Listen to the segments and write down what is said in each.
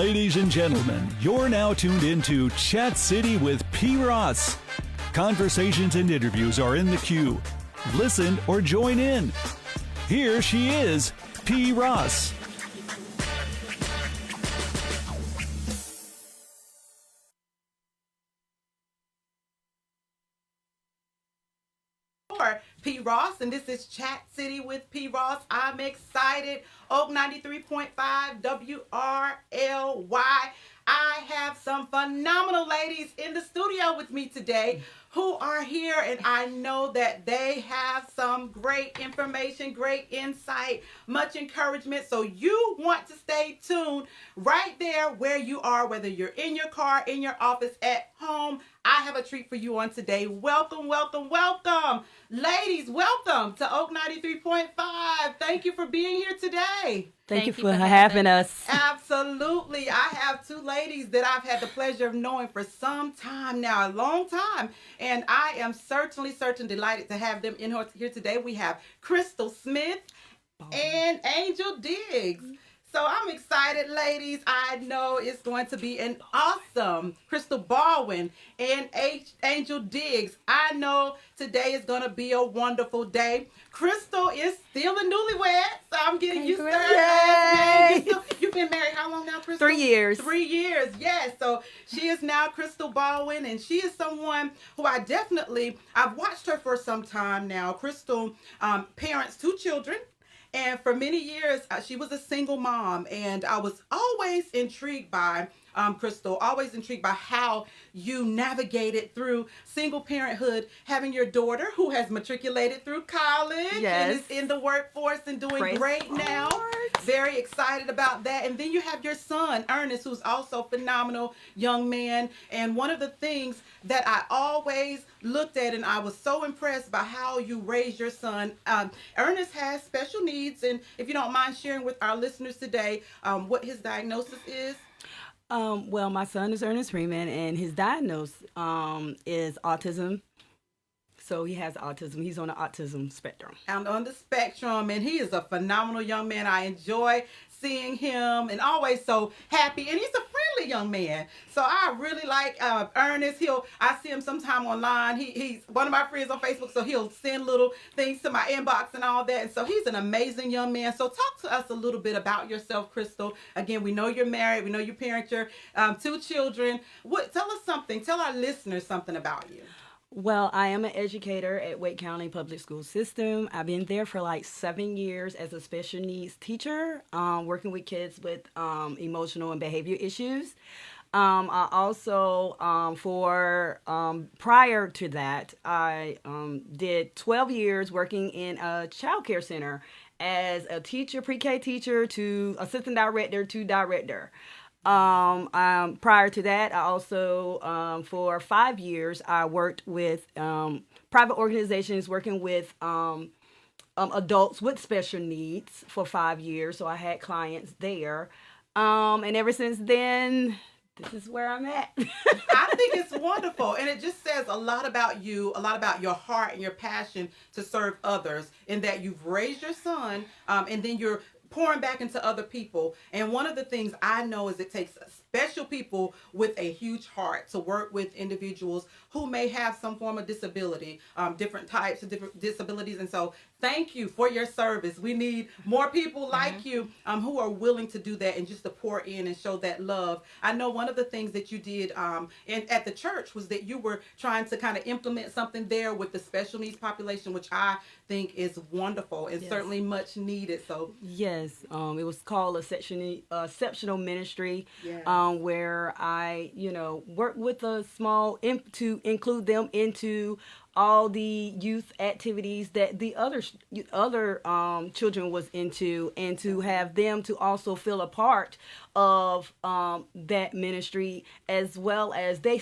Ladies and gentlemen, you're now tuned into Chat City with P. Ross. Conversations and interviews are in the queue. Listen or join in. Here she is, P. Ross. P. Ross, and this is Chat City with P. Ross. I'm excited. Oak 93.5 WRLY. I have some phenomenal ladies in the studio with me today who are here, and I know that they have some great information, great insight, much encouragement. So you want to stay tuned right there where you are, whether you're in your car, in your office, at home. I have a treat for you on today. Welcome, welcome, welcome. Ladies, welcome to Oak 93.5. Thank you for being here today. Thank you for having us. Absolutely. I have two ladies that I've had the pleasure of knowing for some time now, a long time. And I am certainly delighted to have them in here today. We have Crystal Smith and Angel Diggs. So I'm excited, ladies. I know it's going to be an awesome Crystal Baldwin and Angel Diggs. I know today is going to be a wonderful day. Crystal is still a newlywed, so I'm getting used to her last name. You've been married how long now, Crystal? 3 years. 3 years, yes. So she is now Crystal Baldwin, and she is someone who I've watched her for some time now. Crystal parents 2 children. And for many years, she was a single mom, and I was always intrigued by Crystal, always intrigued by how you navigated through single parenthood, having your daughter who has matriculated through college and is in the workforce and doing great now. Very excited about that. And then you have your son, Ernest, who's also a phenomenal young man. And one of the things that I always looked at, and I was so impressed by how you raised your son. Ernest has special needs, and if you don't mind sharing with our listeners today what his diagnosis is. Well, my son is Ernest Freeman, and his diagnosis is autism. So he has autism. He's on the autism spectrum. And on the spectrum, and he is a phenomenal young man. I enjoy seeing him, and always so happy. And he's a friendly young man. So I really like Ernest. I see him sometime online. He's one of my friends on Facebook, so he'll send little things to my inbox and all that. And so he's an amazing young man. So talk to us a little bit about yourself, Crystal. Again, we know you're married. We know you parent your 2 children. Tell us something. Tell our listeners something about you. Well, I am an educator at Wake County Public School System. I've been there for like 7 years as a special needs teacher, working with kids with emotional and behavior issues. I also, prior to that, I did 12 years working in a child care center as a teacher, pre-K teacher to assistant director to director. Prior to that, I also, for 5 years, I worked with private organizations working with adults with special needs for 5 years. So I had clients there. And ever since then, this is where I'm at. I think it's wonderful. And it just says a lot about you, a lot about your heart and your passion to serve others, in that you've raised your son and then you're pouring back into other people. And one of the things I know is it takes special people with a huge heart to work with individuals who may have some form of disability, different types of different disabilities. And so thank you for your service. We need more people like you who are willing to do that and just to pour in and show that love. I know one of the things that you did at the church was that you were trying to kind of implement something there with the special needs population, which I think is wonderful and certainly much needed. So yes, it was called exceptional ministry, where I, work with a small to include them into all the youth activities that the other children was into, and to have them to also feel a part of that ministry, as well as they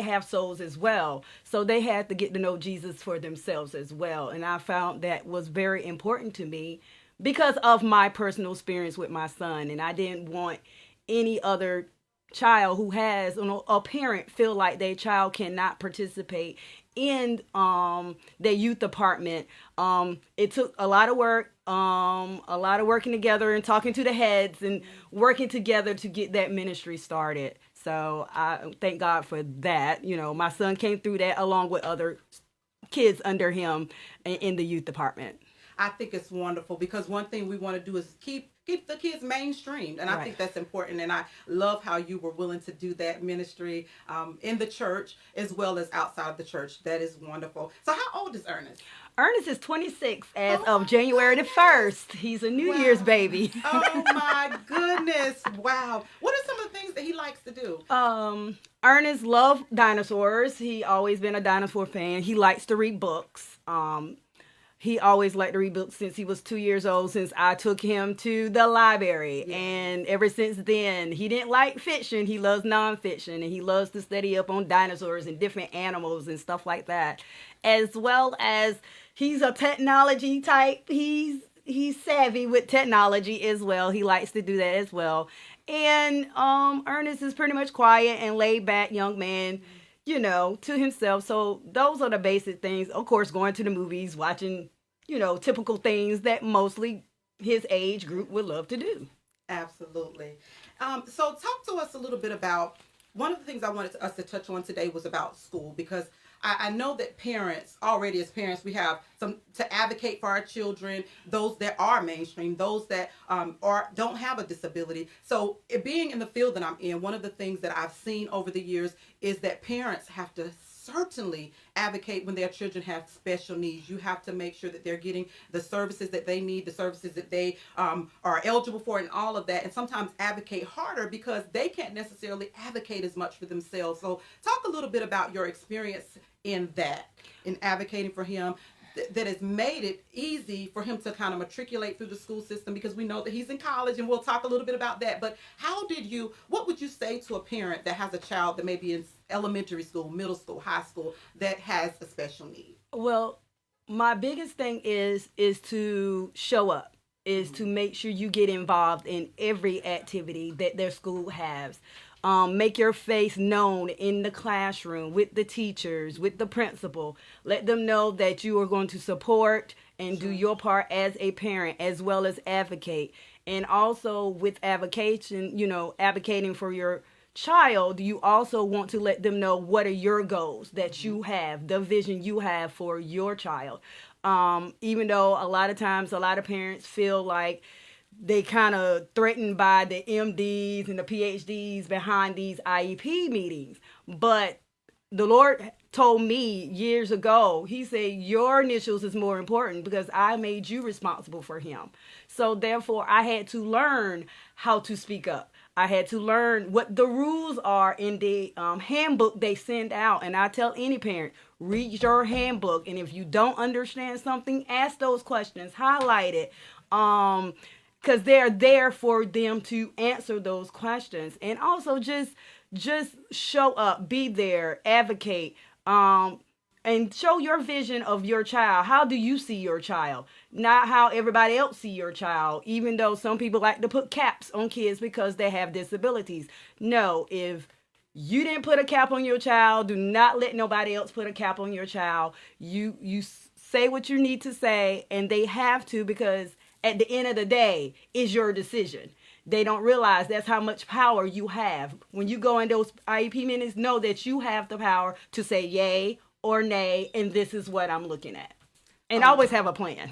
have souls as well. So they had to get to know Jesus for themselves as well. And I found that was very important to me because of my personal experience with my son. And I didn't want any other child who has, a parent feel like their child cannot participate in their youth department, it took a lot of work, a lot of working together and talking to the heads and working together to get that ministry started. So I thank God for that. My son came through that along with other kids under him in the youth department. I think it's wonderful because one thing we want to do is keep the kids mainstreamed, and I think that's important. And I love how you were willing to do that ministry in the church as well as outside the church. That is wonderful. So how old is Ernest? Ernest is 26 as of January the 1st. He's a New Year's baby. Oh my goodness. Wow. What are some of the things that he likes to do? Ernest loves dinosaurs. He always been a dinosaur fan. He likes to read books. He always liked to read books since he was 2 years old, since I took him to the library. Yeah. And ever since then, he didn't like fiction. He loves nonfiction, and he loves to study up on dinosaurs and different animals and stuff like that. As well as he's a technology type. He's savvy with technology as well. He likes to do that as well. And Ernest is pretty much quiet and laid back young man, to himself. So those are the basic things. Of course, going to the movies, watching, typical things that mostly his age group would love to do. Absolutely. So talk to us a little bit about, one of the things I wanted us to touch on today was about school, because I know that as parents, we have some to advocate for our children, those that are mainstream, those that don't have a disability. So being in the field that I'm in, one of the things that I've seen over the years is that parents have to certainly advocate when their children have special needs. You have to make sure that they're getting the services that they need, the services that they are eligible for, and all of that. And sometimes advocate harder because they can't necessarily advocate as much for themselves. So talk a little bit about your experience in advocating for him, that has made it easy for him to kind of matriculate through the school system, because we know that he's in college, and we'll talk a little bit about that. But what would you say to a parent that has a child that may be in elementary school, middle school, high school, that has a special need? Well, my biggest thing is to show up, is to make sure you get involved in every activity that their school has. Make your face known in the classroom with the teachers, with the principal. Let them know that you are going to support and do your part as a parent, as well as advocate. And also with advocating for your child, you also want to let them know what are your goals that you have, the vision you have for your child. Even though a lot of times, a lot of parents feel like they kind of threatened by the MDs and the PhDs behind these IEP meetings. But the Lord told me years ago, he said, your initials is more important because I made you responsible for him. So therefore, I had to learn how to speak up. I had to learn what the rules are in the handbook they send out. And I tell any parent, read your handbook. And if you don't understand something, ask those questions, highlight it. Because they're there for them to answer those questions. And also just show up, be there, advocate, and show your vision of your child. How do you see your child? Not how everybody else see your child, even though some people like to put caps on kids because they have disabilities. No, if you didn't put a cap on your child, do not let nobody else put a cap on your child. You say what you need to say, and they have to, because at the end of the day, it's your decision. They don't realize that's how much power you have. When you go in those IEP meetings, know that you have the power to say yay or nay, and this is what I'm looking at. And always have a plan.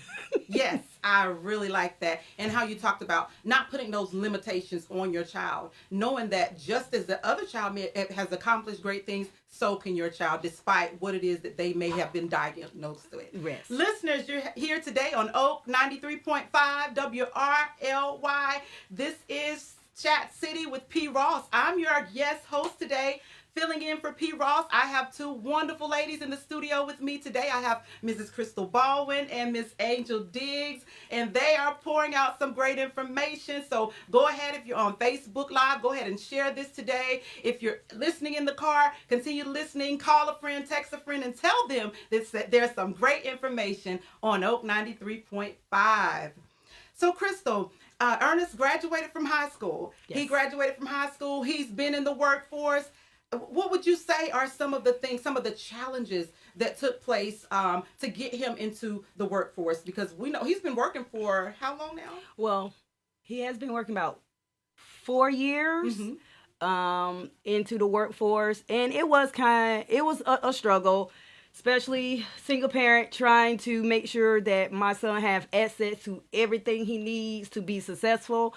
Yes, I really like that. And how you talked about not putting those limitations on your child, knowing that just as the other child has accomplished great things, so can your child, despite what it is that they may have been diagnosed with. Yes. Listeners, you're here today on Oak 93.5 WRLY. This is Chat City with P. Ross. I'm your guest host today, filling in for P. Ross. I have two wonderful ladies in the studio with me today. I have Mrs. Crystal Baldwin and Miss Angel Diggs, and they are pouring out some great information. So go ahead, if you're on Facebook Live, go ahead and share this today. If you're listening in the car, continue listening. Call a friend, text a friend, and tell them that there's some great information on Oak 93.5. So Crystal, Ernest graduated from high school. Yes. He graduated from high school. He's been in the workforce. What would you say are some of the things, some of the challenges that took place to get him into the workforce? Because we know he's been working for how long now? Well, he has been working about 4 years into the workforce, and it was a struggle, especially single parent trying to make sure that my son have access to everything he needs to be successful.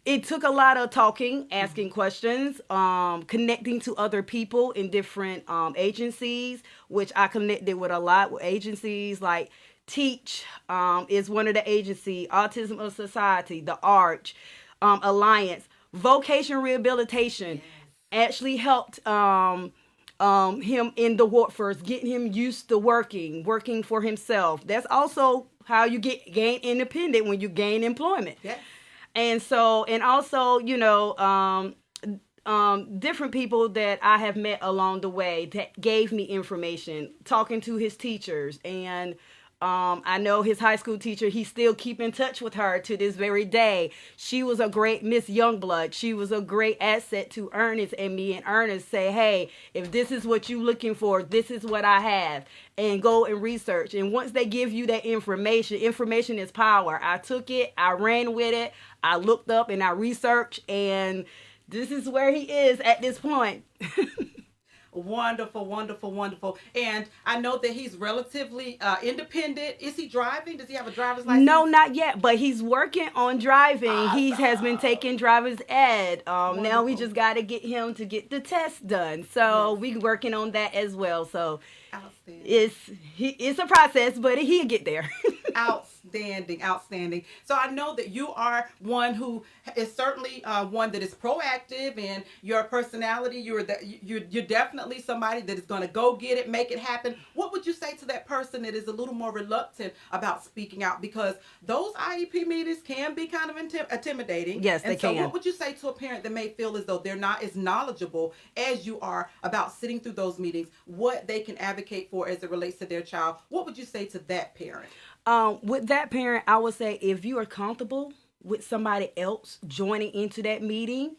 It took a lot of talking, asking questions, connecting to other people in different agencies, which I connected with a lot with agencies like Teach is one of the agencies, Autism of Society, the Arch, Alliance, Vocation Rehabilitation actually helped him in the workforce, getting him used to working for himself. That's also how you gain independent when you gain employment. Yes. And so, and also, you know, different people that I have met along the way that gave me information, talking to his teachers. And I know his high school teacher, he still keep in touch with her to this very day. She was a great Miss Youngblood. She was a great asset to Ernest and me, and Ernest say, hey, if this is what you're looking for, this is what I have. And go and research. And once they give you that information is power. I took it, I ran with it, I looked up and I researched, and this is where he is at this point. Wonderful, wonderful, wonderful. And I know that he's relatively independent. Is he driving? Does he have a driver's license? No, not yet, but he's working on driving. Awesome. He has been taking driver's ed. Now we just got to get him to get the test done. So we working on that as well. So it's a process, but he'll get there. Outstanding. So I know that you are one who is certainly one that is proactive in your personality. You're definitely somebody that is going to go get it, make it happen. What would you say to that person that is a little more reluctant about speaking out? Because those IEP meetings can be kind of intimidating. Yes, they can. So what would you say to a parent that may feel as though they're not as knowledgeable as you are about sitting through those meetings, what they can advocate for as it relates to their child? What would you say to that parent? With that parent, I would say if you are comfortable with somebody else joining into that meeting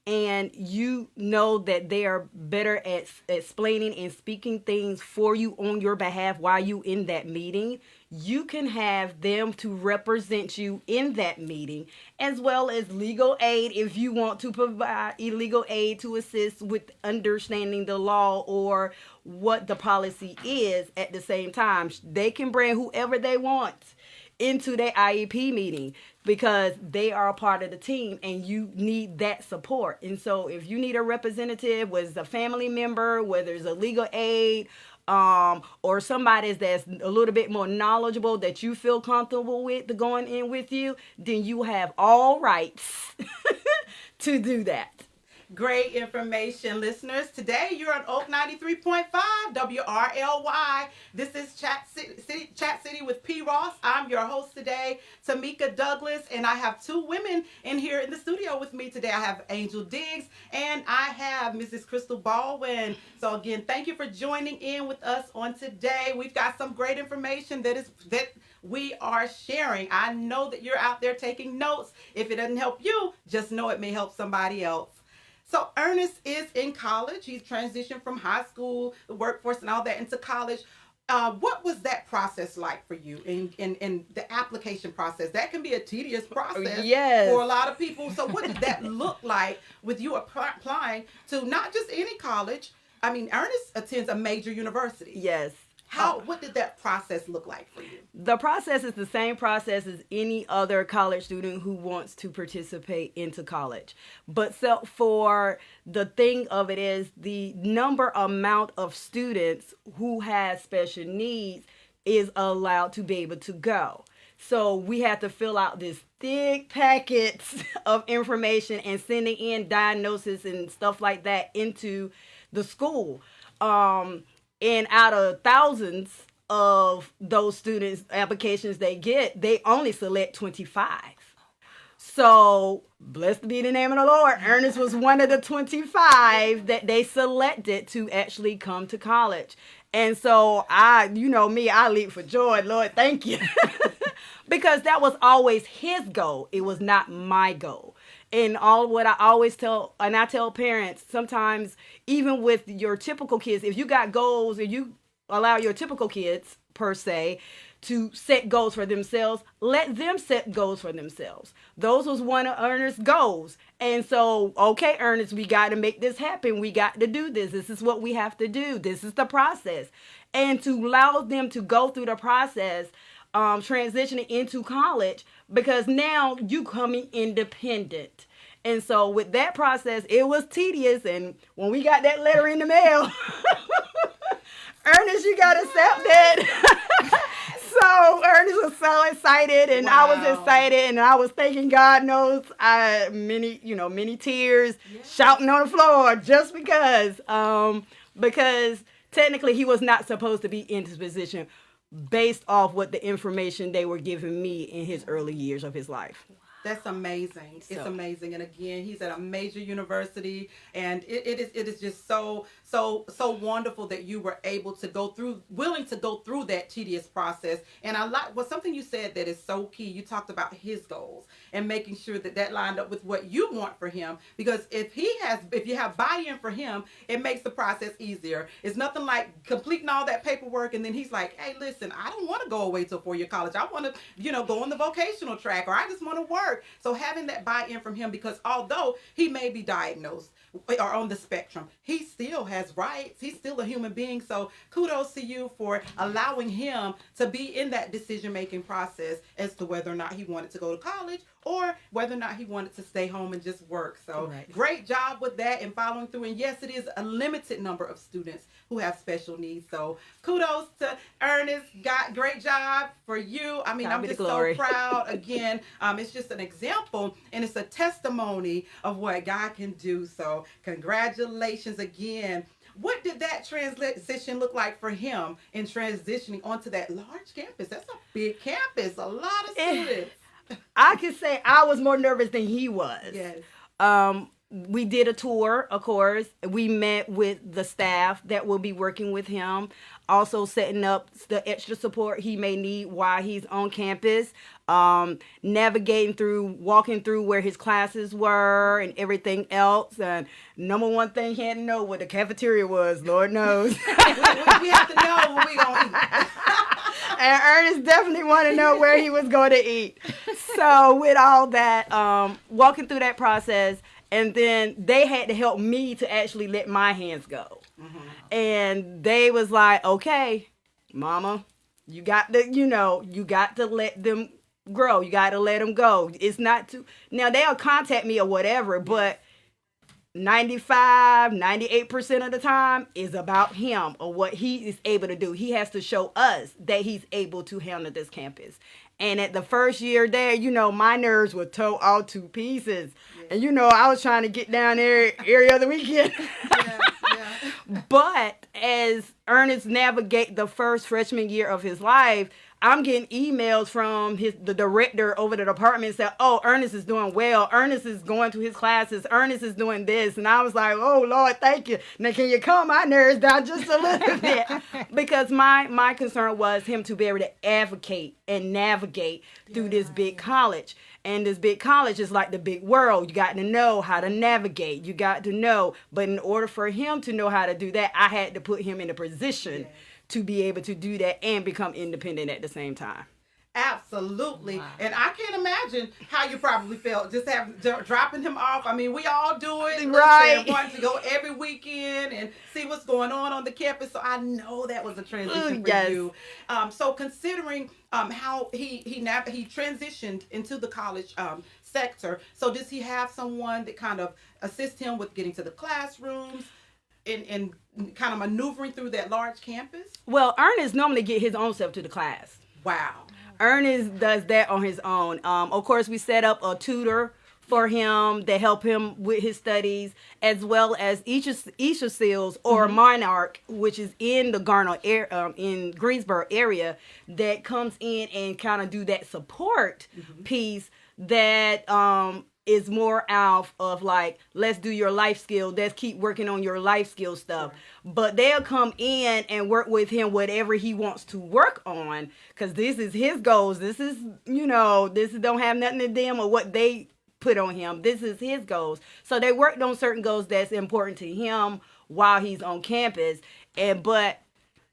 and you know that they are better at explaining and speaking things for you on your behalf while you in that meeting, you can have them to represent you in that meeting, as well as legal aid if you want to provide illegal aid to assist with understanding the law or what the policy is at the same time. They can bring whoever they want into their IEP meeting because they are a part of the team and you need that support. And so if you need a representative, whether it's a family member, whether it's a legal aid, or somebody that's a little bit more knowledgeable that you feel comfortable with going in with you, then you have all rights to do that. Great information, listeners. Today you're on Oak 93.5 WRLY. This is Chat City with P. Ross. I'm your host today, Tameka Douglas, and I have two women in here in the studio with me today. I have Angel Diggs and I have Mrs. Crystal Baldwin. So again, thank you for joining in with us on today. We've got some great information that we are sharing. I know that you're out there taking notes. If it doesn't help you, just know it may help somebody else. So Ernest is in college. He's transitioned from high school, the workforce and all that into college. What was that process like for you in the application process? That can be a tedious process for a lot of people. So what did that look like with you applying to not just any college? I mean, Ernest attends a major university. Yes. What did that process look like for you? The process is the same process as any other college student who wants to participate into college. But so for the thing of it is the amount of students who have special needs is allowed to be able to go. So we have to fill out this thick packets of information and sending in diagnosis and stuff like that into the school. And out of thousands of those students' applications they only select 25. So, blessed be the name of the Lord. Ernest was one of the 25 that they selected to actually come to college. And so, I leap for joy. Lord, thank you. because that was always his goal. It was not my goal. And all what I always tell, and I tell parents, sometimes even with your typical kids, if you got goals, and you allow your typical kids, per se, to set goals for themselves, let them set goals for themselves. Those was one of Ernest's goals. And so, okay, Ernest, we got to make this happen. We got to do this. This is what we have to do. This is the process. And to allow them to go through the process, transitioning into college, because now you coming independent. And so with that process, it was tedious. And when we got that letter in the mail, Ernest, you got accepted. So Ernest was so excited, and I was excited, and I was thinking, God knows, many tears, shouting on the floor, just because technically he was not supposed to be in this position based off what the information they were giving me in his early years of his life. That's amazing. It's amazing. And again, he's at a major university, and it is just so wonderful that you were willing to go through that tedious process. And I like something you said that is so key. You talked about his goals and making sure that lined up with what you want for him, because if you have buy-in for him, it makes the process easier. It's nothing like completing all that paperwork and then he's like, hey, listen, I don't want to go away to 4-year college. I want to, go on the vocational track, or I just want to work. So having that buy-in from him, because although he may be diagnosed or on the spectrum, he still has rights. He's still a human being. So kudos to you for allowing him to be in that decision-making process as to whether or not he wanted to go to college or whether or not he wanted to stay home and just work. So Great job with that and following through. And yes, it is a limited number of students who have special needs. So kudos to Ernest. Great job for you. I mean, I'm just so proud. Again, it's just an example, and it's a testimony of what God can do. So congratulations again. What did that transition look like for him in transitioning onto that large campus? That's a big campus, a lot of students. I can say I was more nervous than he was. Yes. We did a tour, of course. We met with the staff that will be working with him, also setting up the extra support he may need while he's on campus, walking through where his classes were and everything else. And number one thing he had to know what the cafeteria was, Lord knows. we have to know when we going to eat. And Ernest definitely wanted to know where he was going to eat. So with all that, walking through that process, and then they had to help me to actually let my hands go. Mm-hmm. And they was like, okay, mama, you got to let them grow. You got to let them go. It's not too, now they'll contact me or whatever, but 98% of the time is about him or what he is able to do. He has to show us that he's able to handle this campus. And at the first year there, my nerves were tore all to pieces. Yeah. And, I was trying to get down there every other weekend. Yeah. But as Ernest navigate the first freshman year of his life, I'm getting emails from the director over the department saying, oh, Ernest is doing well. Ernest is going to his classes. Ernest is doing this. And I was like, oh, Lord, thank you. Now, can you calm my nerves down just a little bit? Because my concern was him to be able to advocate and navigate through this big college. And this big college is like the big world. You got to know how to navigate. You got to know. But in order for him to know how to do that, I had to put him in a position to be able to do that and become independent at the same time. Absolutely. Wow. And I can't imagine how you probably felt just dropping him off. I mean, we all do it. Right. Wanting to go every weekend and see what's going on the campus. So I know that was a transition for you. So considering how he transitioned into the college sector, so does he have someone that kind of assists him with getting to the classrooms? And kind of maneuvering through that large campus? Well, Ernest normally get his own self to the class. Wow. Ernest does that on his own. Of course, we set up a tutor for him to help him with his studies, as well as Isha Seals or Monarch, which is in the Garner in Greensboro area, that comes in and kind of do that support piece that is more out of like, let's do your life skill. Let's keep working on your life skill stuff. Sure. But they'll come in and work with him whatever he wants to work on, because this is his goals. This is, this don't have nothing to them or what they put on him. This is his goals. So they worked on certain goals that's important to him while he's on campus. But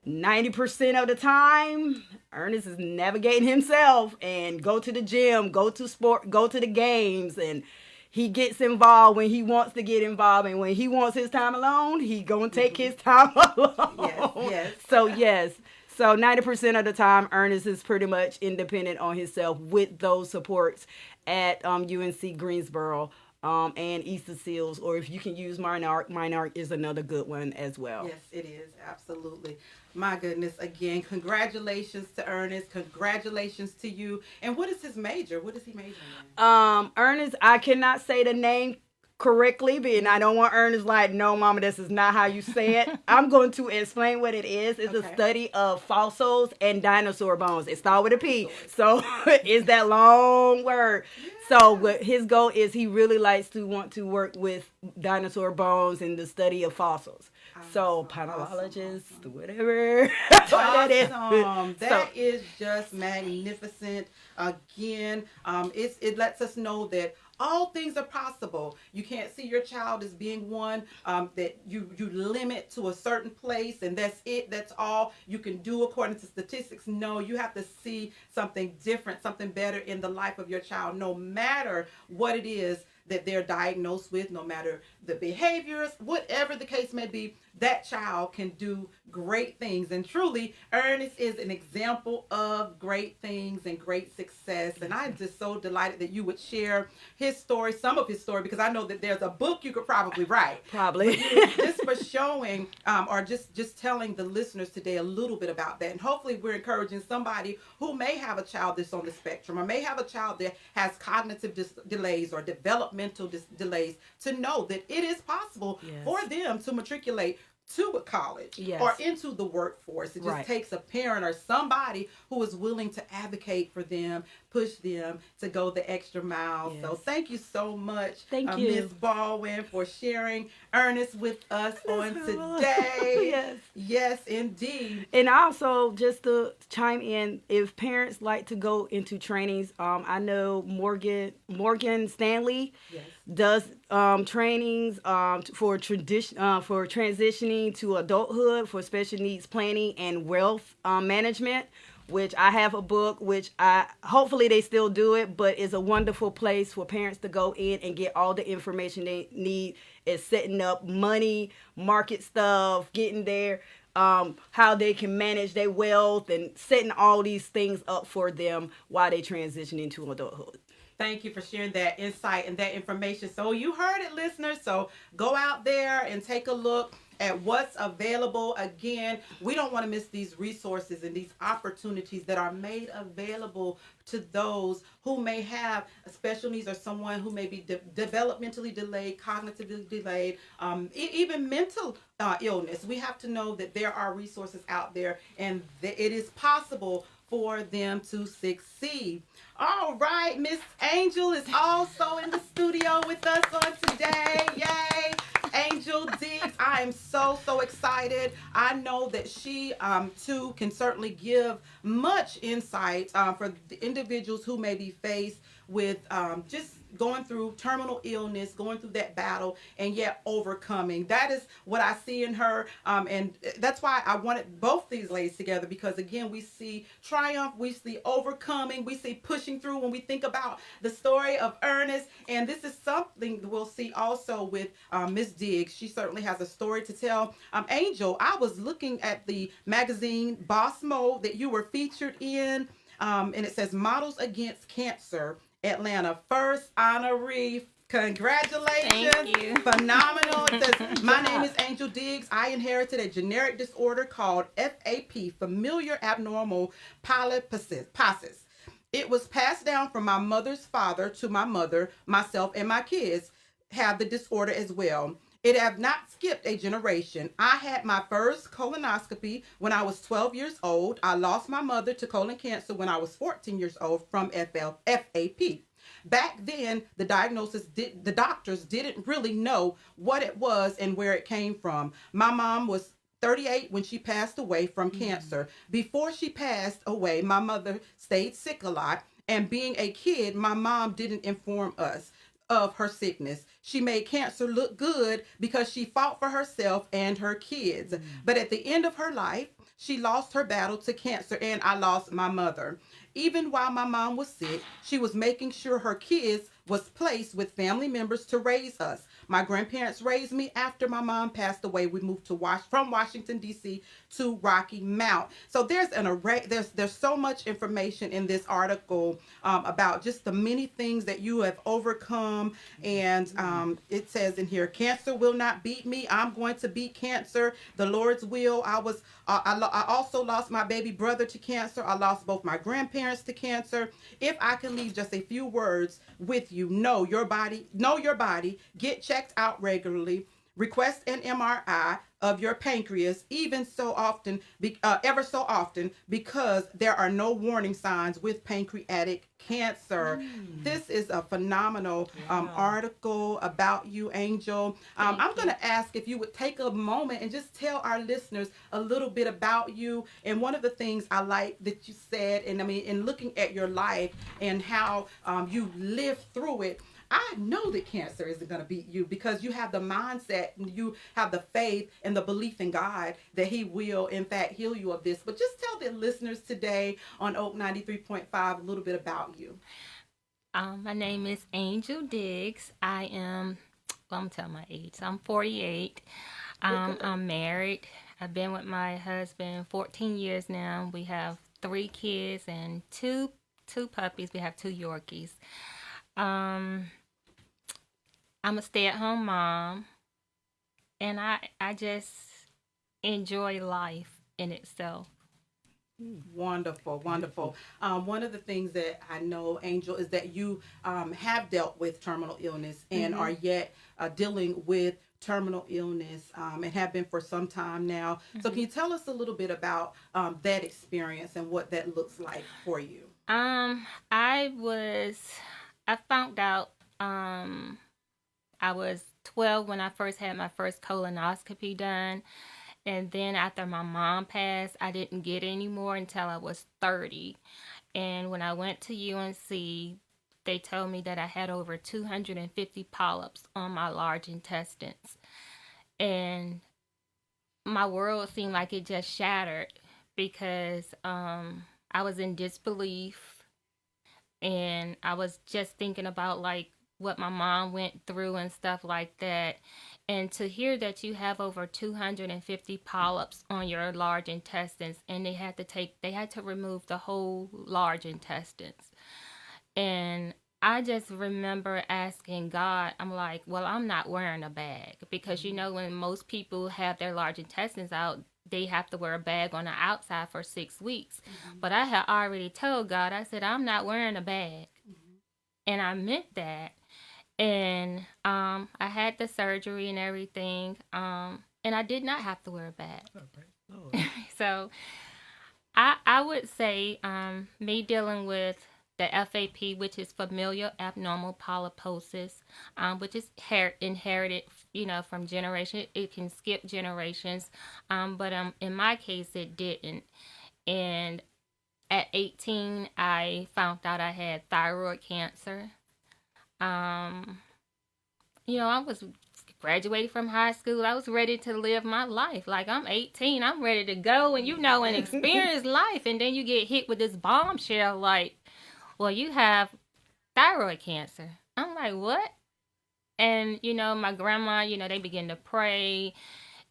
90% of the time, Ernest is navigating himself and go to the gym, go to sport, go to the games, and he gets involved when he wants to get involved, and when he wants his time alone, he gonna take his time alone. Yes. So yes. So 90% of the time, Ernest is pretty much independent on himself with those supports at UNC Greensboro and Easter Seals, or if you can use Minark is another good one as well. Yes, it is. Absolutely. My goodness. Again, congratulations to Ernest. Congratulations to you. And what is his major? What is he majoring in? Ernest, I cannot say the name correctly, and I don't want Ernest like, no, mama, this is not how you say it. I'm going to explain what it is. It's a study of fossils and dinosaur bones. It starts with a P, so it's that long word. Yeah. So what his goal is, he really likes to want to work with dinosaur bones and the study of fossils. So palynologist, whatever. Awesome. That is just magnificent. Again, it lets us know that all things are possible. You can't see your child as being one that you limit to a certain place and that's it. That's all you can do according to statistics. No, you have to see something different, something better in the life of your child, no matter what it is that they're diagnosed with, no matter the behaviors, whatever the case may be. That child can do great things. And truly, Ernest is an example of great things and great success. And I'm just so delighted that you would share his story, some of his story, because I know that there's a book you could probably write. Probably. Just for showing or just telling the listeners today a little bit about that. And hopefully we're encouraging somebody who may have a child that's on the spectrum or may have a child that has cognitive delays or developmental delays to know that it is possible for them to matriculate to a college or into the workforce. It just takes a parent or somebody who is willing to advocate for them, push them to go the extra mile. So thank you so much, Ms. Baldwin, for sharing Ernest with us on today. Yes, indeed. And also, just to chime in, if parents like to go into trainings, I know Morgan Stanley does trainings for transitioning to adulthood for special needs planning and wealth management, which I have a book, which hopefully they still do it, but it's a wonderful place for parents to go in and get all the information they need. It's setting up money, market stuff, getting there, how they can manage their wealth and setting all these things up for them while they transition into adulthood. Thank you for sharing that insight and that information. So you heard it, listeners. So go out there and take a look at what's available. Again, we don't want to miss these resources and these opportunities that are made available to those who may have special needs or someone who may be developmentally delayed, cognitively delayed, even mental illness. We have to know that there are resources out there and that it is possible for them to succeed. All right, Miss Angel is also in the studio with us on today. Yay! Angel Diggs, I am so excited. I know that she too can certainly give much insight for the individuals who may be faced with just going through terminal illness, going through that battle, and yet overcoming. That is what I see in her, and that's why I wanted both these ladies together, because again, we see triumph, we see overcoming, we see pushing through when we think about the story of Ernest, and this is something we'll see also with Miss Diggs. She certainly has a story to tell. Angel, I was looking at the magazine Boss Mode that you were featured in, and it says Models Against Cancer, Atlanta, first honoree. Congratulations. Thank you. Phenomenal. It says, my name is Angel Diggs. I inherited a generic disorder called FAP, familiar abnormal polyposis. It was passed down from my mother's father to my mother. Myself and my kids have the disorder as well. It have not skipped a generation. I had my first colonoscopy when I was 12 years old. I lost my mother to colon cancer when I was 14 years old from FAP. Back then, the doctors didn't really know what it was and where it came from. My mom was 38 when she passed away from cancer. Before she passed away, my mother stayed sick a lot. And being a kid, my mom didn't inform us of her sickness. She made cancer look good because she fought for herself and her kids. But at the end of her life, she lost her battle to cancer, and I lost my mother. Even while my mom was sick, she was making sure her kids was placed with family members to raise us. My grandparents raised me. After my mom passed away, we moved to from Washington D.C. to Rocky Mount. So there's an array. There's so much information in this article about just the many things that you have overcome. And it says in here, cancer will not beat me. I'm going to beat cancer. The Lord's will. I also lost my baby brother to cancer. I lost both my grandparents to cancer. If I can leave just a few words with you, know your body, get checked out regularly, request an MRI of your pancreas, ever so often, because there are no warning signs with pancreatic cancer. This is a phenomenal article about you, Angel. I'm going to ask if you would take a moment and just tell our listeners a little bit about you. And one of the things I like that you said, and I mean, in looking at your life and how you lived through it, I know that cancer isn't going to beat you because you have the mindset, you have the faith and the belief in God that He will, in fact, heal you of this. But just tell the listeners today on Oak 93.5 a little bit about you. My name is Angel Diggs. I'm telling my age. So I'm 48. I'm married. I've been with my husband 14 years now. We have 3 kids and two puppies. We have 2 Yorkies. I'm a stay-at-home mom, and I just enjoy life in itself. Wonderful. One of the things that I know, Angel, is that you have dealt with terminal illness and are yet dealing with terminal illness and have been for some time now. So can you tell us a little bit about that experience and what that looks like for you? I found out I was 12 when I first had my first colonoscopy done. And then after my mom passed, I didn't get any more until I was 30. And when I went to UNC, they told me that I had over 250 polyps on my large intestines. And my world seemed like it just shattered because I was in disbelief. And I was just thinking about like what my mom went through and stuff like that. And to hear that you have over 250 polyps on your large intestines, and they had to remove the whole large intestines. And I just remember asking God, I'm like, well, I'm not wearing a bag because when most people have their large intestines out, they have to wear a bag on the outside for 6 weeks. But I had already told God, I said, I'm not wearing a bag. And I meant that. And I had the surgery and everything. And I did not have to wear a bag. So I would say me dealing with the FAP, which is familial abnormal polyposis, which is inherited, from generation. It can skip generations, but in my case, it didn't. And at 18, I found out I had thyroid cancer. I was graduated from high school. I was ready to live my life. Like, I'm 18, I'm ready to go and experience life. And then you get hit with this bombshell like, well, you have thyroid cancer. I'm like, what? And, my grandma, they begin to pray,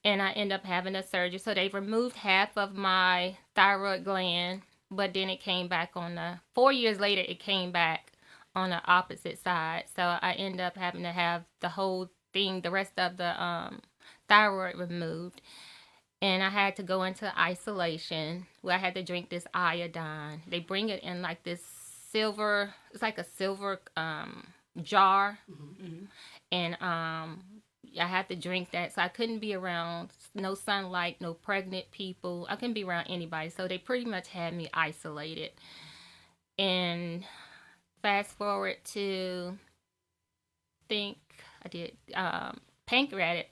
and I end up having a surgery. So they removed half of my thyroid gland, but then it came back 4 years later, it came back on the opposite side. So I end up having to have the whole thing, the rest of the thyroid removed. And I had to go into isolation where I had to drink this iodine. They bring it in like this silver, it's like a silver jar. And I had to drink that. So I couldn't be around no sunlight, no pregnant people. I couldn't be around anybody. So they pretty much had me isolated. And fast forward to think I did pancreatic.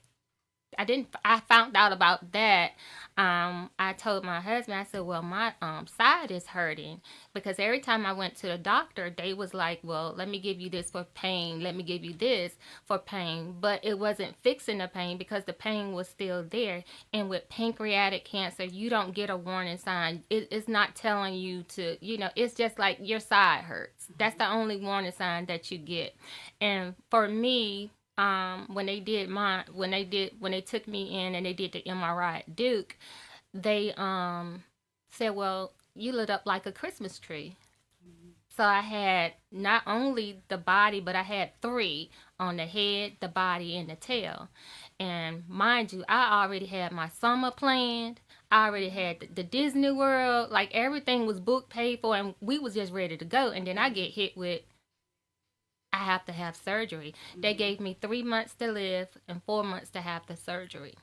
I found out about that. I told my husband, I said, well, my side is hurting, because every time I went to the doctor, they was like, well, let me give you this for pain. Let me give you this for pain. But it wasn't fixing the pain, because the pain was still there. And with pancreatic cancer, you don't get a warning sign. It's not telling you to, it's just like your side hurts. That's the only warning sign that you get. And for me, when they took me in and they did the MRI at Duke, they said, well, you lit up like a Christmas tree. So I had not only the body, but I had 3 on the head, the body, and the tail. And mind you, I already had my summer planned. I already had the Disney World, like everything was booked, paid for, and we was just ready to go. And then I get hit with, I have to have surgery. They gave me 3 months to live and 4 months to have the surgery.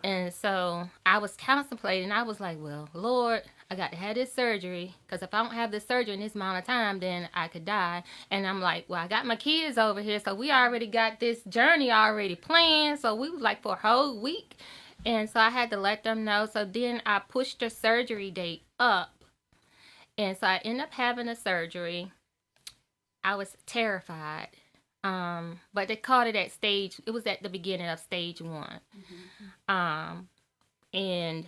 And so I was contemplating. I was like, well, Lord, I got to have this surgery, because if I don't have this surgery in this amount of time, then I could die. And I'm like, well, I got my kids over here, so we already got this journey already planned. So we was like for a whole week. And so I had to let them know. So then I pushed the surgery date up. And so I ended up having a surgery. I was terrified, but they called it at stage. It was at the beginning of stage 1, and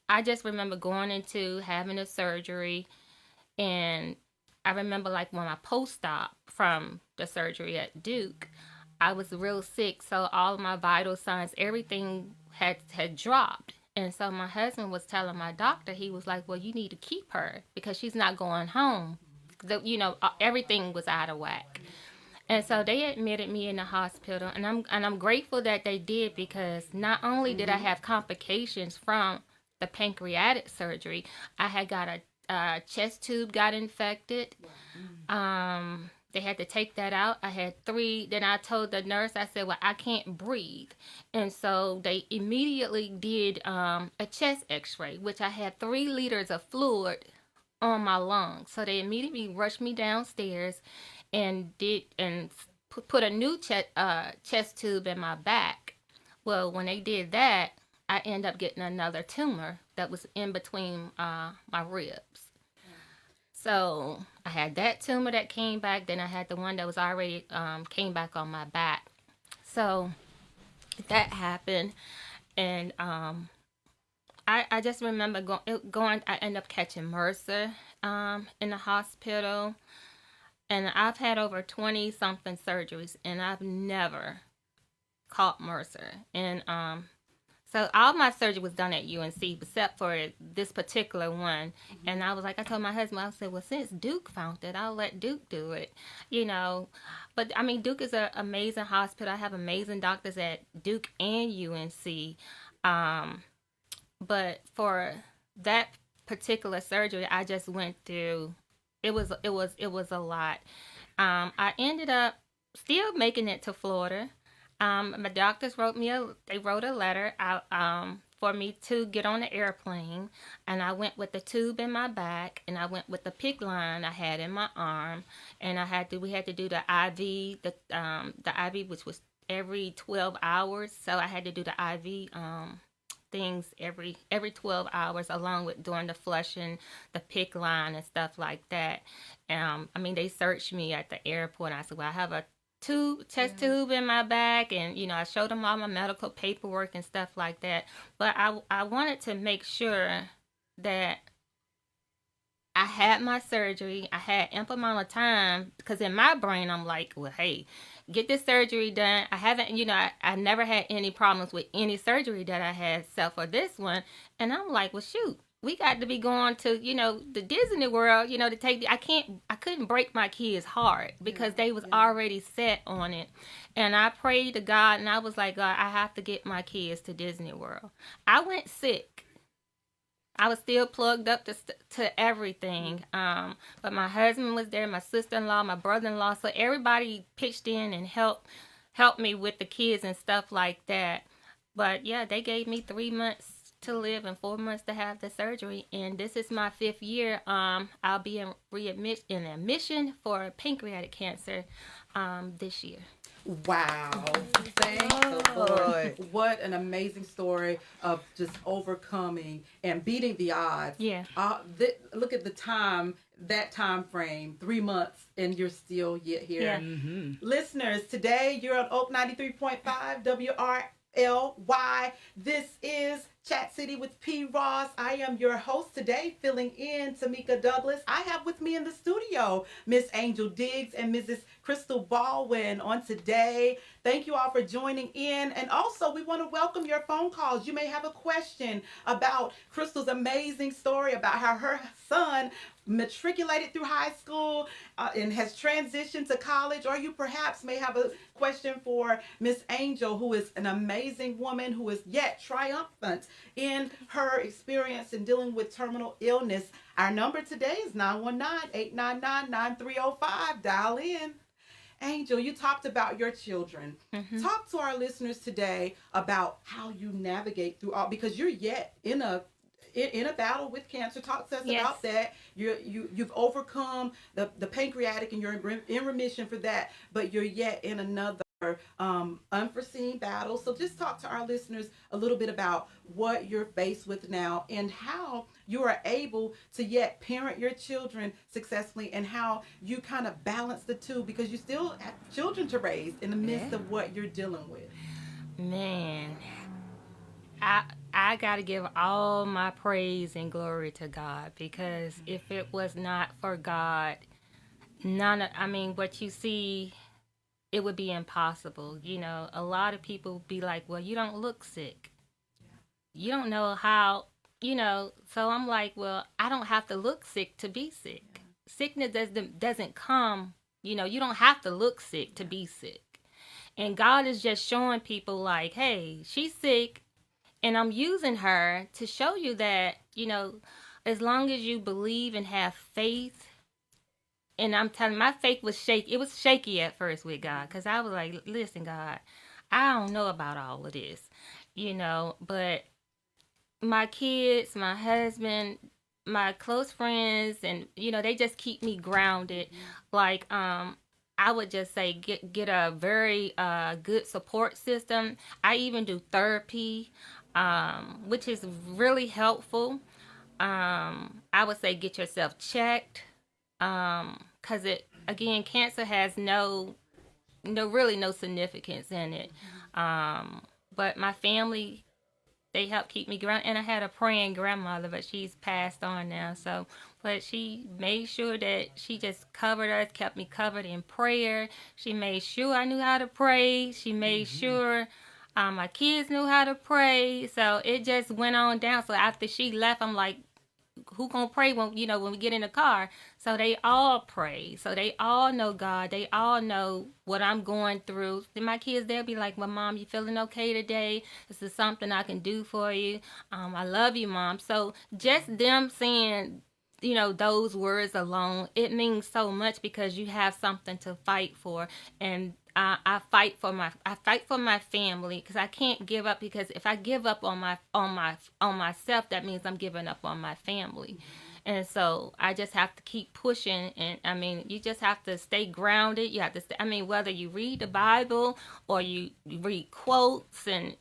I just remember going into having a surgery, and I remember like when my post-op from the surgery at Duke, I was real sick, so all of my vital signs, everything had dropped. And so my husband was telling my doctor, he was like, well, you need to keep her, because she's not going home. Everything was out of whack. And so they admitted me in the hospital, and I'm grateful that they did, because not only did I have complications from the pancreatic surgery, I had got a chest tube got infected. They had to take that out. I had 3. Then I told the nurse, I said, well, I can't breathe. And so they immediately did a chest x-ray, which I had 3 liters of fluid on my lungs. So they immediately rushed me downstairs and put a new chest tube in my back. Well, when they did that, I ended up getting another tumor that was in between my ribs. So I had that tumor that came back. Then I had the one that was already came back on my back. So that happened, and I just remember going. I ended up catching MRSA in the hospital, and I've had over 20-something surgeries, and I've never caught MRSA. And so all my surgery was done at UNC, except for this particular one. And I told my husband, I said, well, since Duke found it, I'll let Duke do it, But, I mean, Duke is an amazing hospital. I have amazing doctors at Duke and UNC. But for that particular surgery, I just went through, it was a lot. I ended up still making it to Florida. My doctors wrote a letter out for me to get on the airplane, and I went with the tube in my back, and I went with the PICC line I had in my arm, and we had to do the IV, the IV, which was every 12 hours. So I had to do the IV things every 12 hours, along with doing the flushing, the PICC line and stuff like that. They searched me at the airport, and I said, well, I have a chest tube in my back, and I showed them all my medical paperwork and stuff like that. But I wanted to make sure that I had my surgery. I had ample amount of time, because in my brain I'm like, well, hey, get this surgery done. I haven't, I never had any problems with any surgery that I had except for this one. And I'm like, well, shoot, we got to be going to, the Disney World, to take I couldn't break my kids' heart, because they was already set on it. And I prayed to God, and I was like, God, I have to get my kids to Disney World. I went sick. I was still plugged up to everything. But my husband was there, my sister-in-law, my brother-in-law. So everybody pitched in and helped me with the kids and stuff like that. But yeah, they gave me 3 months to live and 4 months to have the surgery. And this is my 5th year. I'll be in admission for pancreatic cancer this year. Wow. Thank the Lord. What an amazing story of just overcoming and beating the odds. Yeah. Look at that time frame, 3 months, and you're still yet here. Yeah. Mm-hmm. Listeners, today you're on Oak 93.5 WRLY. This is Chat City with P. Ross. I am your host today, filling in Tameka Douglas. I have with me in the studio Miss Angel Diggs and Mrs. Crystal Baldwin on today. Thank you all for joining in. And also, we want to welcome your phone calls. You may have a question about Crystal's amazing story about how her son matriculated through high school and has transitioned to college, or you perhaps may have a question for Miss Angel, who is an amazing woman who is yet triumphant in her experience in dealing with terminal illness. Our number today is 919-899-9305. Dial in. Angel, you talked about your children. Mm-hmm. Talk to our listeners today about how you navigate through all, because you're yet in a battle with cancer. Talk to us about that. You've overcome the pancreatic, and you're in remission for that, but you're yet in another unforeseen battle. So just talk to our listeners a little bit about what you're faced with now and how you are able to yet parent your children successfully, and how you kind of balance the two, because you still have children to raise in the midst of what you're dealing with. Man, I got to give all my praise and glory to God, because if it was not for God, what you see, it would be impossible. You know, a lot of people be like, well, you don't look sick. You don't know how, so I'm like, well, I don't have to look sick to be sick. Sickness doesn't come, you don't have to look sick to be sick. And God is just showing people like, hey, she's sick, and I'm using her to show you that, as long as you believe and have faith. And I'm telling you, my faith was shaky. It was shaky at first with God, because I was like, listen, God, I don't know about all of this, but my kids, my husband, my close friends, and, they just keep me grounded. Like, I would just say get a very good support system. I even do therapy, which is really helpful. I would say get yourself checked. Because cancer has really no significance in it. But my family, they help keep me grounded. And I had a praying grandmother, but she's passed on now. But she made sure that she just covered us, kept me covered in prayer. She made sure I knew how to pray. She made sure my kids knew how to pray. So it just went on down. So after she left, I'm like, who gonna pray when we get in the car? So they all pray. So they all know God. They all know what I'm going through. Then my kids, they'll be like, well, Mom, you feeling okay today? This is something I can do for you. I love you, Mom. So just them saying, those words alone, it means so much, because you have something to fight for. And I fight for my family, because I can't give up, because if I give up on myself, that means I'm giving up on my family. And so I just have to keep pushing. And you just have to stay grounded. You have to whether you read the Bible or you read quotes, and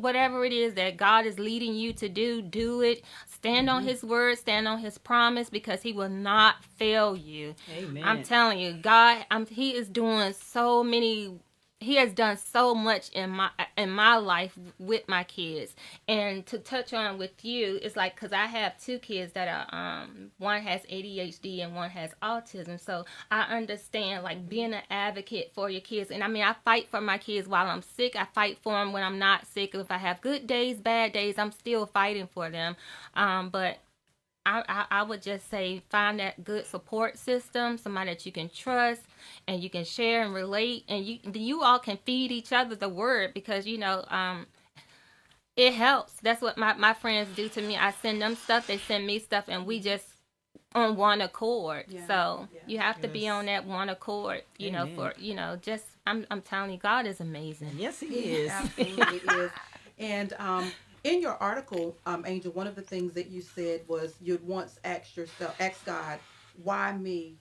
whatever it is that God is leading you to do it. Stand on His word, stand on His promise, because He will not fail you. Amen. I'm telling you, God, He is doing so many. He has done so much in my life with my kids. And to touch on with you, it's like, because I have 2 kids that are, one has ADHD and one has autism. So I understand, like, being an advocate for your kids. And I fight for my kids while I'm sick. I fight for them when I'm not sick. If I have good days, bad days, I'm still fighting for them. But I would just say find that good support system, somebody that you can trust and you can share and relate, and you all can feed each other the word, because it helps. That's what my friends do to me. I send them stuff, they send me stuff, and we just on one accord. Yeah. So you have to be on that one accord, for I'm telling you, God is amazing. Yes, He is. Absolutely is. And In your article, Angel, one of the things that you said was you'd once asked God, why me?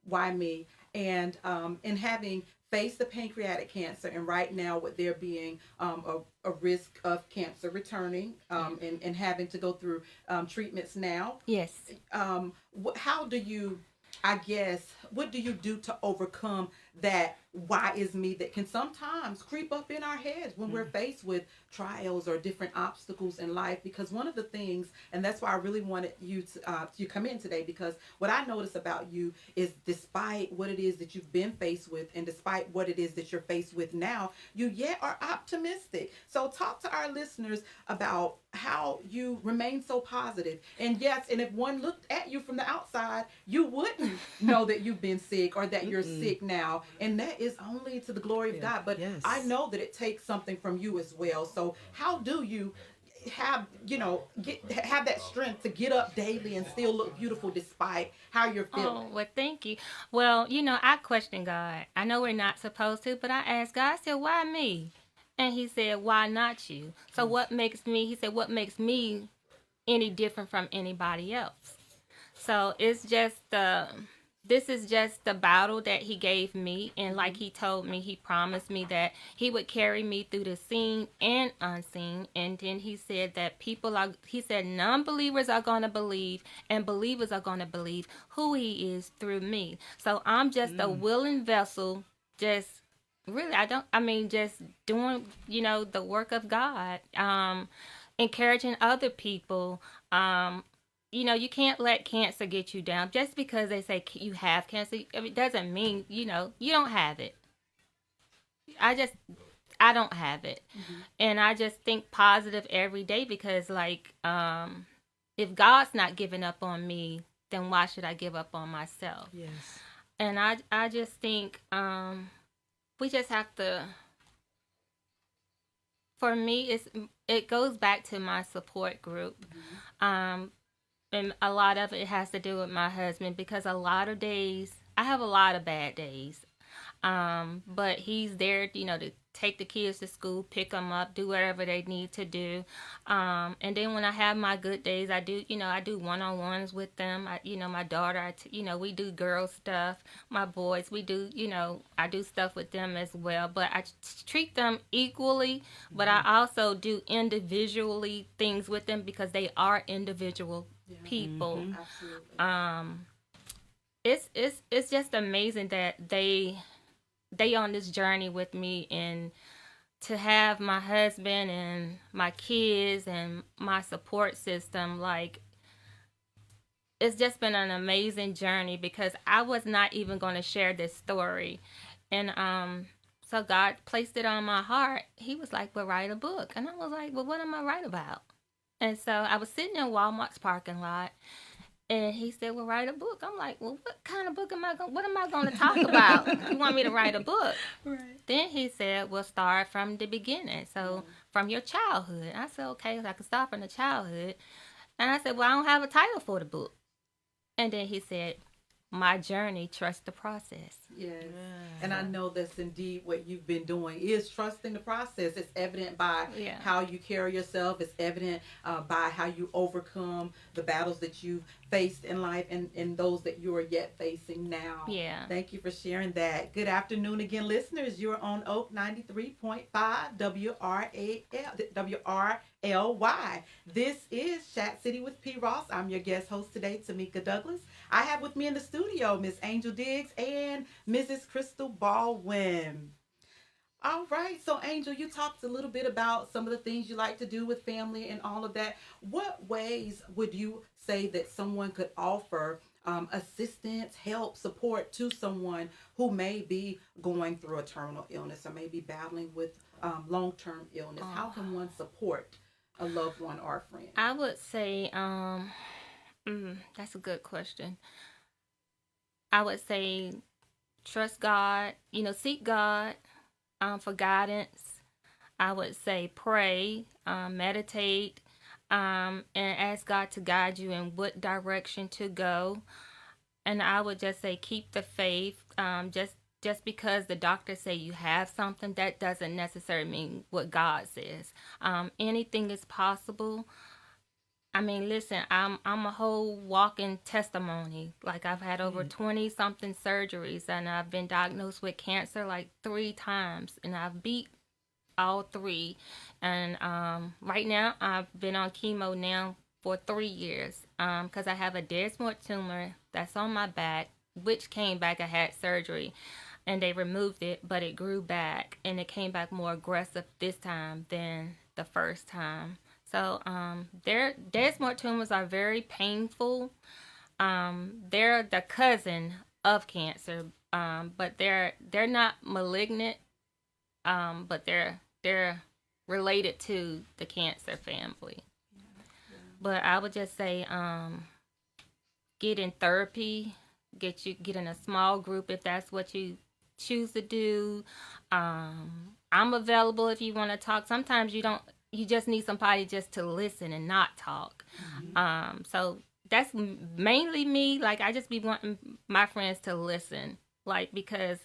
Why me? And in having faced the pancreatic cancer, and right now with there being a risk of cancer returning, and having to go through treatments now, Yes. how do you, I guess, what do you do to overcome that why is me that can sometimes creep up in our heads when we're faced with trials or different obstacles in life? Because one of the things, and that's why I really wanted you to come in today, because what I notice about you is despite what it is that you've been faced with and despite what it is that you're faced with now, you yet are optimistic. So talk to our listeners about how you remain so positive. And yes, and if one looked at you from the outside, you wouldn't know that you've been sick or that you're sick now. And that is only to the glory of God. But I know that it takes something from you as well. So how do you have have that strength to get up daily and still look beautiful despite how you're feeling? Oh, well, thank you. Well, I question God. I know we're not supposed to, but I asked God, I said, why me? And he said, why not you? So he said, what makes me any different from anybody else? So this is just the battle that he gave me. And like he told me, he promised me that he would carry me through the seen and unseen. And then he said that non-believers are going to believe and believers are going to believe who he is through me. So I'm just a willing vessel, just really, just doing, the work of God, encouraging other people. You can't let cancer get you down. Just because they say you have cancer, it doesn't mean, you don't have it. I don't have it. And I just think positive every day because, if God's not giving up on me, then why should I give up on myself? Yes. And I just think we just have to, for me, it goes back to my support group. And a lot of it has to do with my husband because a lot of days, I have a lot of bad days. But he's there, to take the kids to school, pick them up, do whatever they need to do. And then when I have my good days, I do one-on-ones with them. My daughter, we do girl stuff. My boys, we do, I do stuff with them as well. But I treat them equally, but I also do individually things with them because they are individual people. Absolutely. It's just amazing that they on this journey with me, and to have my husband and my kids and my support system, it's just been an amazing journey because I was not even going to share this story. And so God placed it on my heart. He was like, well, write a book. And I was like, well, what am I write about? And so I was sitting in Walmart's parking lot, and he said, well, write a book. I'm like, well, what kind of book what am I going to talk about? You want me to write a book? Right. Then he said, well, start from the beginning. So from your childhood. I said, okay, so I can start from the childhood. And I said, well, I don't have a title for the book. And then he said, my journey, trust the process. Yes. And I know that's indeed what you've been doing is trusting the process. It's evident by how you carry yourself. It's evident by how you overcome the battles that you've faced in life and those that you are yet facing now. Yeah. Thank you for sharing that. Good afternoon again, listeners. You're on Oak 93.5 WRLY. This is Chat City with P. Ross. I'm your guest host today, Tameka Douglas. I have with me in the studio Miss Angel Diggs and Mrs. Crystal Baldwin. All right, so Angel, you talked a little bit about some of the things you like to do with family and all of that. What ways would you say that someone could offer assistance, help, support to someone who may be going through a terminal illness or may be battling with long-term illness? How can one support a loved one or a friend? I would say, that's a good question. I would say trust God, seek God for guidance. I would say pray, meditate, and ask God to guide you in what direction to go. And I would just say keep the faith. Just just because the doctor say you have something, that doesn't necessarily mean what God says. Anything is possible. I mean, listen, I'm a whole walking testimony. Like, I've had over 20 something surgeries, and I've been diagnosed with cancer like 3 times, and I've beat all 3. And right now I've been on chemo now for 3 years, because I have a desmoid tumor that's on my back, which came back. I had surgery and they removed it, but it grew back, and it came back more aggressive this time than the first time. So their desmoid tumors are very painful. They're the cousin of cancer, but they're not malignant, but they're related to the cancer family. But I would just say, get in therapy, get in a small group if that's what you choose to do. I'm available if you want to talk. Sometimes you just need somebody just to listen and not talk. So that's mainly me. Like, I just be wanting my friends to listen, like, because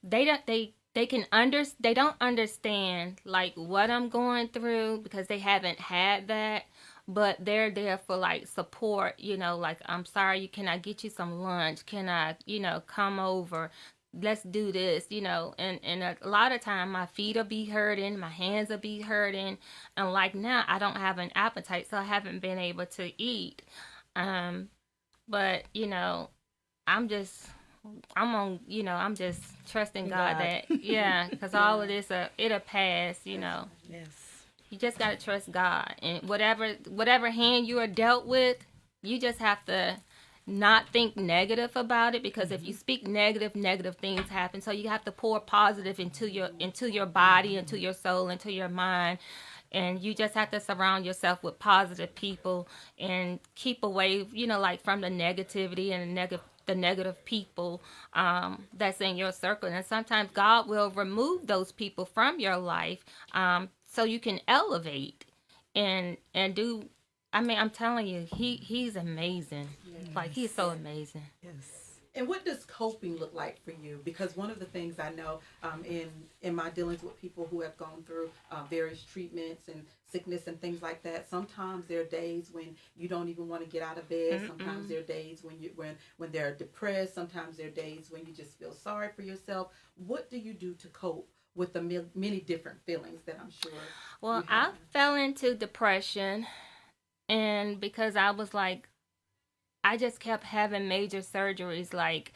they don't understand like what I'm going through, because they haven't had that. But they're there for like support, like, I'm sorry, can I get you some lunch? Can I, come over? Let's do this, and a lot of time my feet will be hurting, my hands will be hurting. And like now I don't have an appetite, so I haven't been able to eat. But, I'm just trusting God that, yeah, because all of this, it'll pass, Yes. You just got to trust God. And whatever hand you are dealt with, you just have to not think negative about it, because if you speak negative things happen. So you have to pour positive into your body, into your soul, into your mind. And you just have to surround yourself with positive people and keep away, like, from the negativity and the negative people that's in your circle. And sometimes God will remove those people from your life, so you can elevate and do. I mean, I'm telling you, he's amazing. Yes. Like, he's so amazing. Yes. And what does coping look like for you? Because one of the things I know in my dealings with people who have gone through various treatments and sickness and things like that, sometimes there are days when you don't even want to get out of bed. Sometimes there are days when they're depressed. Sometimes there are days when you just feel sorry for yourself. What do you do to cope with the many different feelings that I'm sure? Well, I fell into depression, and because I was like, I just kept having major surgeries. Like,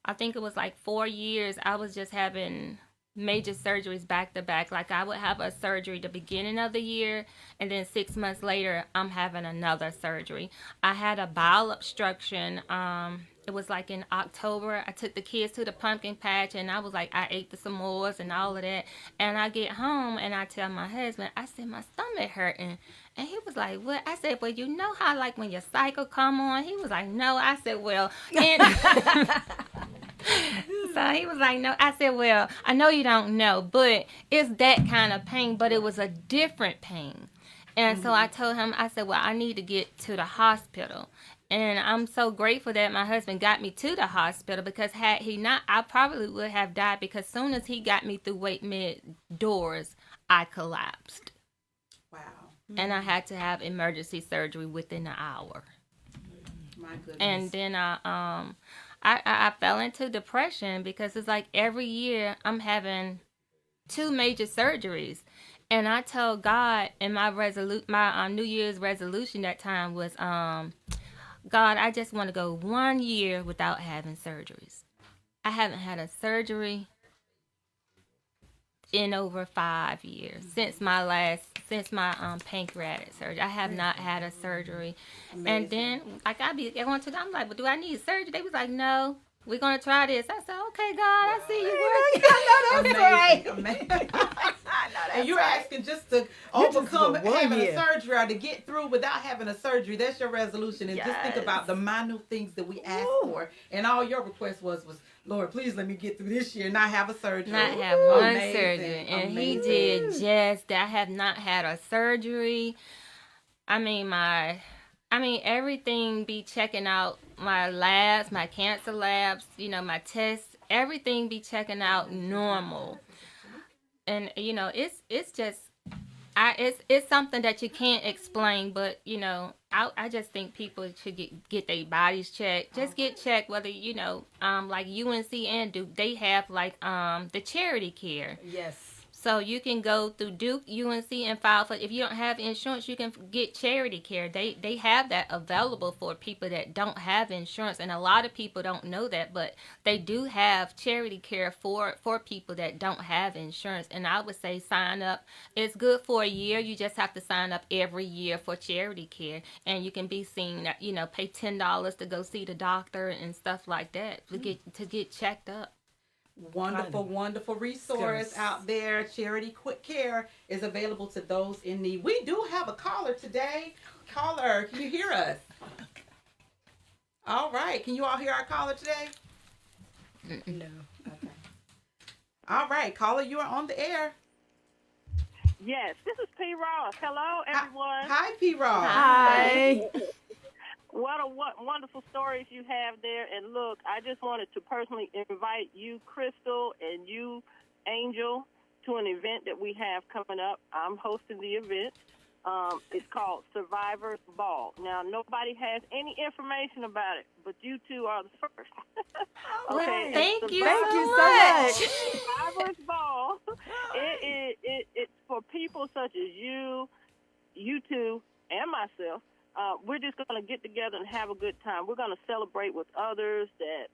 I think it was like 4 years, I was just having major surgeries back to back. Like, I would have a surgery the beginning of the year, and then 6 months later, I'm having another surgery. I had a bowel obstruction. It was like in October. I took the kids to the pumpkin patch, and I was like, I ate the s'mores and all of that. And I get home, and I tell my husband, I said, my stomach hurting. And he was like, what? I said, well, you know how, like, when your cycle come on? He was like, no. I said, well, and so he was like, no. I said, well, I know you don't know, but it's that kind of pain, but it was a different pain. And so I told him, I said, well, I need to get to the hospital. And I'm so grateful that my husband got me to the hospital, because had he not, I probably would have died, because as soon as he got me through wait mid doors, I collapsed. Wow. And I had to have emergency surgery within an hour. My goodness. And then I fell into depression, because it's like every year I'm having 2 major surgeries. And I told God, and my New Year's resolution that time was, God, I just want to go 1 year without having surgeries. I haven't had a surgery in over 5 years since my pancreatic surgery. I have not had a surgery. Amazing. And then, like, I'm like, well, do I need surgery? They was like, no, we're going to try this. I said, okay, God, I see you working. I know that's right. And you're asking just to overcome having a surgery, or to get through without having a surgery. That's your resolution. And just think about the minute things that we ask for. And all your request was, Lord, please let me get through this year and not have a surgery. Not have one surgery. And he did just that. I have not had a surgery. I mean, everything be checking out, my labs, my cancer labs, my tests. everything be checking out normal. And it's just it's something that you can't explain, but I just think people should get their bodies checked. Just get checked, whether like UNC and Duke, they have like the charity care. Yes. So you can go through Duke, UNC, and file for. If you don't have insurance, you can get charity care. They have that available for people that don't have insurance, and a lot of people don't know that, but they do have charity care for people that don't have insurance. And I would say sign up. It's good for a year. You just have to sign up every year for charity care, and you can be seen. Pay $10 to go see the doctor and stuff like that to get checked up. Wonderful resource out there. Charity Quick Care is available to those in need. We do have a caller today. Caller, can you hear us? All right. Can you all hear our caller today? No. Okay. All right. Caller, you are on the air. Yes, this is P. Ross. Hello, everyone. Hi, P. Ross. Hi. What wonderful stories you have there. And look, I just wanted to personally invite you, Crystal, and you, Angel, to an event that we have coming up. I'm hosting the event. It's called Survivor's Ball. Now, nobody has any information about it, but you two are the first. Okay. Thank you Thank so you so much. Survivor's Ball. It's for people such as you two, and myself. We're just going to get together and have a good time. We're going to celebrate with others that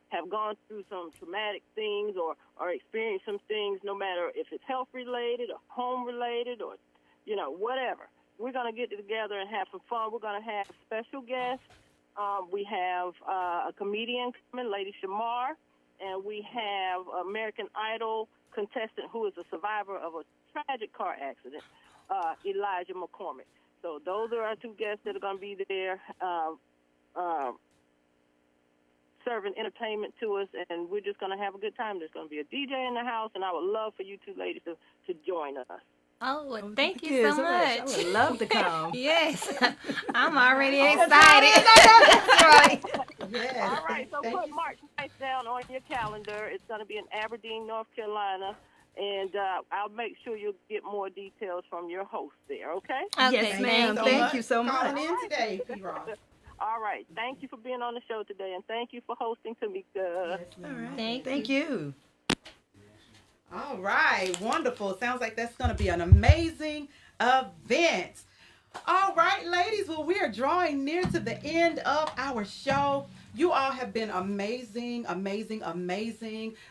have gone through some traumatic things or experienced some things, no matter if it's health-related or home-related or, whatever. We're going to get together and have some fun. We're going to have special guests. We have a comedian coming, Lady Shamar, and we have American Idol contestant who is a survivor of a tragic car accident, Elijah McCormick. So those are our two guests that are going to be there serving entertainment to us, and we're just going to have a good time. There's going to be a DJ in the house, and I would love for you two ladies to join us. Oh, well, thank you so much. I would love to come. Yes, I'm already excited. That's right. Yes. All right, so put March 9th down on your calendar. It's going to be in Aberdeen, North Carolina. And I'll make sure you'll get more details from your host there, okay? Yes, ma'am. Thank you so much. Calling in today, P. Ross. All right. Thank you for being on the show today, and thank you for hosting Tameka. All right. Thank you. All right. Wonderful. Sounds like that's going to be an amazing event. All right, ladies. Well, we are drawing near to the end of our show. You all have been amazing.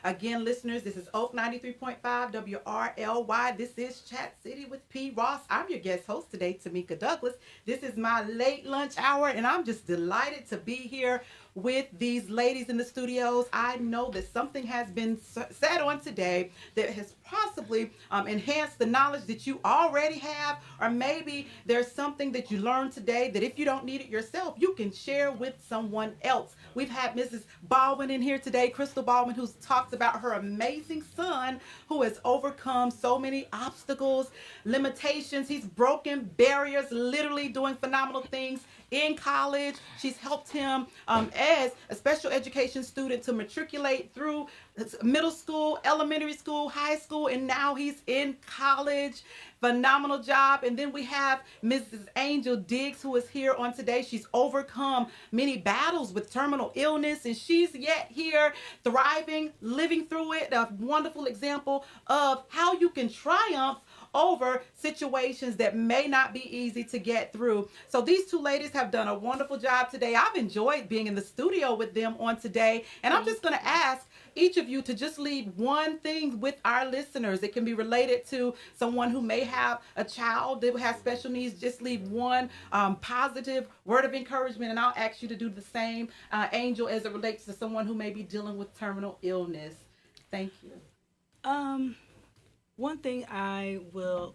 Again, listeners, this is Oak 93.5 WRLY. This is Chat City with P. Ross. I'm your guest host today, Tameka Douglas. This is my late lunch hour, and I'm just delighted to be here with these ladies in the studios. I know that something has been said on today that has possibly enhanced the knowledge that you already have, or maybe there's something that you learned today that if you don't need it yourself, you can share with someone else. We've had Mrs. Baldwin in here today, Crystal Baldwin, who talks about her amazing son who has overcome so many obstacles, limitations. He's broken barriers, literally doing phenomenal things in college. She's helped him as a special education student to matriculate through middle school, elementary school, high school, and now he's in college. Phenomenal job. And then we have Mrs. Angel Diggs, who is here on today. She's overcome many battles with terminal illness, and she's yet here thriving, living through it. A wonderful example of how you can triumph over situations that may not be easy to get through. So these two ladies have done a wonderful job today. I've enjoyed being in the studio with them on today, and I'm just going to ask each of you to just leave one thing with our listeners. It can be related to someone who may have a child that has special needs. Just leave one positive word of encouragement, and I'll ask you to do the same, Angel, as it relates to someone who may be dealing with terminal illness. Thank you. One thing I will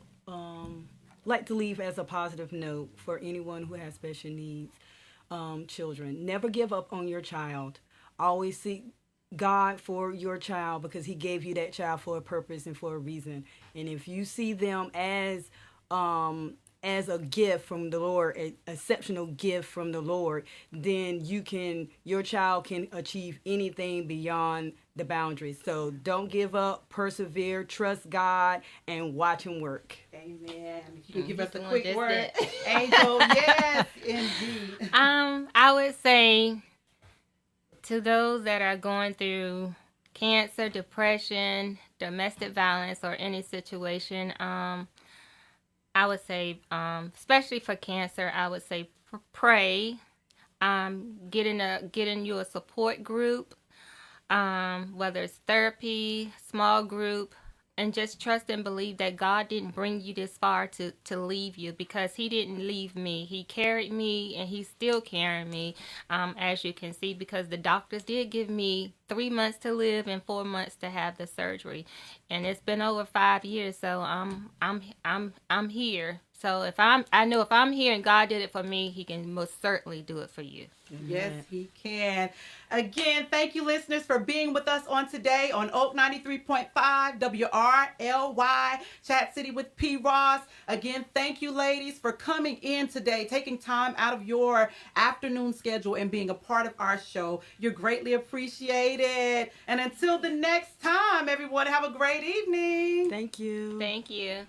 like to leave as a positive note for anyone who has special needs children: never give up on your child. Always seek God for your child, because he gave you that child for a purpose and for a reason. And if you see them as as a gift from the Lord, an exceptional gift from the Lord, then your child can achieve anything beyond the boundaries. So don't give up, persevere, trust God, and watch Him work. Amen. If you could give us a doing quick just word, that. Angel. Yes, indeed. I would say to those that are going through cancer, depression, domestic violence, or any situation, I would say, especially for cancer, I would say pray. Get in you a support group, whether it's therapy, small group, and just trust and believe that God didn't bring you this far to leave you, because He didn't leave me. He carried me, and He's still carrying me, as you can see, because the doctors did give me 3 months to live and 4 months to have the surgery, and it's been over 5 years. So I'm here. So I know if I'm here and God did it for me, He can most certainly do it for you. Yes, He can. Again, thank you, listeners, for being with us on today on Oak 93.5 WRLY, Chat City with P. Ross. Again, thank you, ladies, for coming in today, taking time out of your afternoon schedule and being a part of our show. You're greatly appreciated. And until the next time, everyone, have a great evening. Thank you. Thank you.